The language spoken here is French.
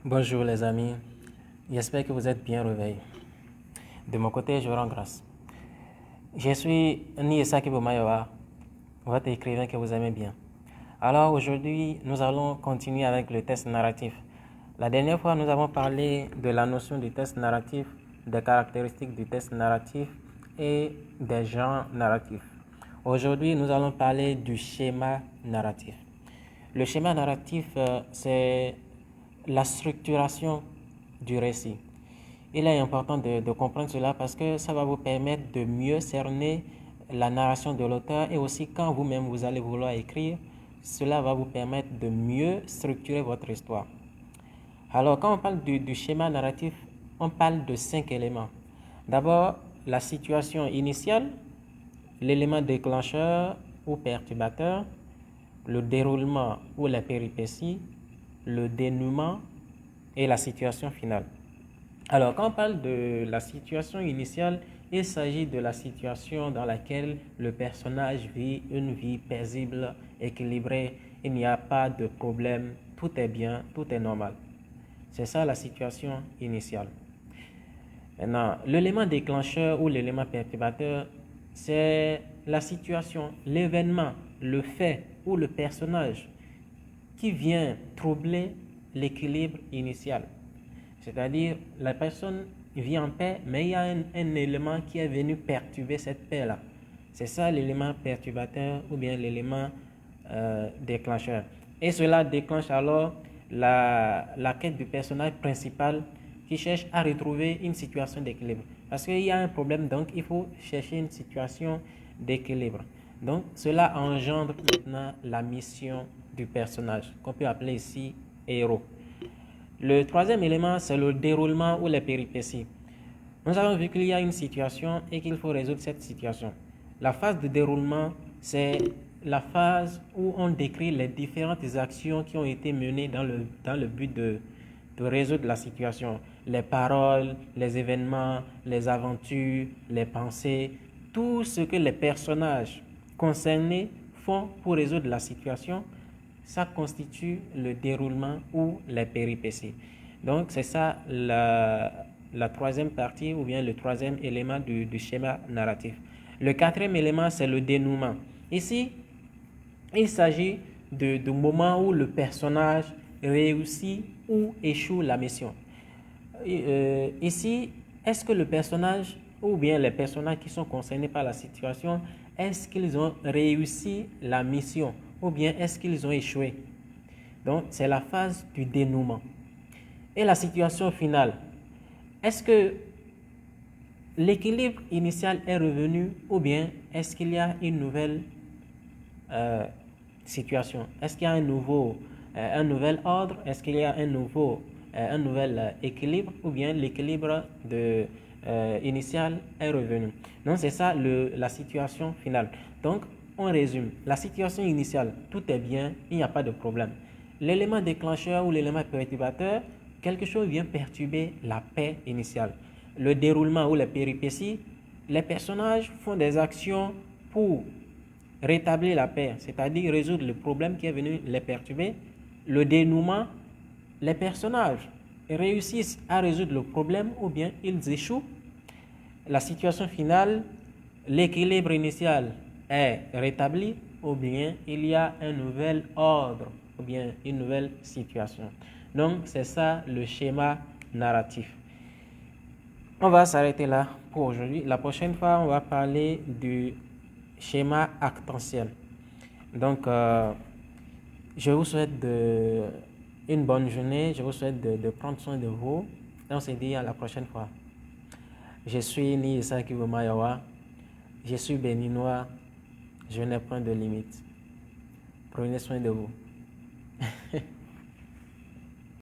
Bonjour les amis, j'espère que vous êtes bien réveillés. De mon côté, je rends grâce. Je suis Niesa Kibumayowa, votre écrivain que vous aimez bien. Alors aujourd'hui, nous allons continuer avec le test narratif. La dernière fois, nous avons parlé de la notion du test narratif, des caractéristiques du test narratif et des genres narratifs. Aujourd'hui, nous allons parler du schéma narratif. Le schéma narratif, c'est la structuration du récit. Il est important de comprendre cela parce que ça va vous permettre de mieux cerner la narration de l'auteur et aussi quand vous-même vous allez vouloir écrire, cela va vous permettre de mieux structurer votre histoire. Alors quand on parle du schéma narratif, on parle de 5 éléments. D'abord, la situation initiale, l'élément déclencheur ou perturbateur, le déroulement ou la péripétie, le dénouement et la situation finale. Alors, quand on parle de la situation initiale, il s'agit de la situation dans laquelle le personnage vit une vie paisible, équilibrée, il n'y a pas de problème, tout est bien, tout est normal. C'est ça la situation initiale. Maintenant, l'élément déclencheur ou l'élément perturbateur, c'est la situation, l'événement, le fait ou le personnage qui vient troubler l'équilibre initial. C'est-à-dire, la personne vit en paix, mais il y a un élément qui est venu perturber cette paix-là. C'est ça l'élément perturbateur ou bien l'élément déclencheur. Et cela déclenche alors la quête du personnage principal qui cherche à retrouver une situation d'équilibre. Parce qu'il y a un problème, donc il faut chercher une situation d'équilibre. Donc cela engendre maintenant la mission du personnage, qu'on peut appeler ici héros. Le troisième élément, c'est le déroulement ou les péripéties. Nous avons vu qu'il y a une situation et qu'il faut résoudre cette situation. La phase de déroulement, c'est la phase où on décrit les différentes actions qui ont été menées dans le but de résoudre la situation. Les paroles, les événements, les aventures, les pensées, tout ce que les personnages concernés font pour résoudre la situation, ça constitue le déroulement ou les péripéties. Donc c'est ça la troisième partie ou bien le troisième élément du schéma narratif. Le quatrième élément, c'est le dénouement. Ici, il s'agit du moment où le personnage réussit ou échoue la mission. Ici, est-ce que le personnage ou bien les personnages qui sont concernés par la situation, est-ce qu'ils ont réussi la mission ou bien est-ce qu'ils ont échoué? Donc, c'est la phase du dénouement. Et la situation finale, est-ce que l'équilibre initial est revenu ou bien est-ce qu'il y a une nouvelle situation? Est-ce qu'il y a un nouvel ordre? Est-ce qu'il y a un nouvel équilibre ou bien l'équilibre initial est revenu? Donc c'est ça la situation finale. Donc on résume. La situation initiale, tout est bien, il n'y a pas de problème. L'élément déclencheur ou l'élément perturbateur, quelque chose vient perturber la paix initiale. Le déroulement ou les péripéties, les personnages font des actions pour rétablir la paix, c'est-à-dire résoudre le problème qui est venu les perturber. Le dénouement, les personnages réussissent à résoudre le problème ou bien ils échouent. La situation finale, l'équilibre initial est rétabli ou bien il y a un nouvel ordre ou bien une nouvelle situation. Donc c'est ça le schéma narratif. On va s'arrêter là pour aujourd'hui. La prochaine fois, on va parler du schéma actentiel. Donc, je vous souhaite une bonne journée. Je vous souhaite de prendre soin de vous. Et on se dit à la prochaine fois. Je suis Niesa Kibumayowa. Je suis béninois. Je n'ai point de limite. Prenez soin de vous.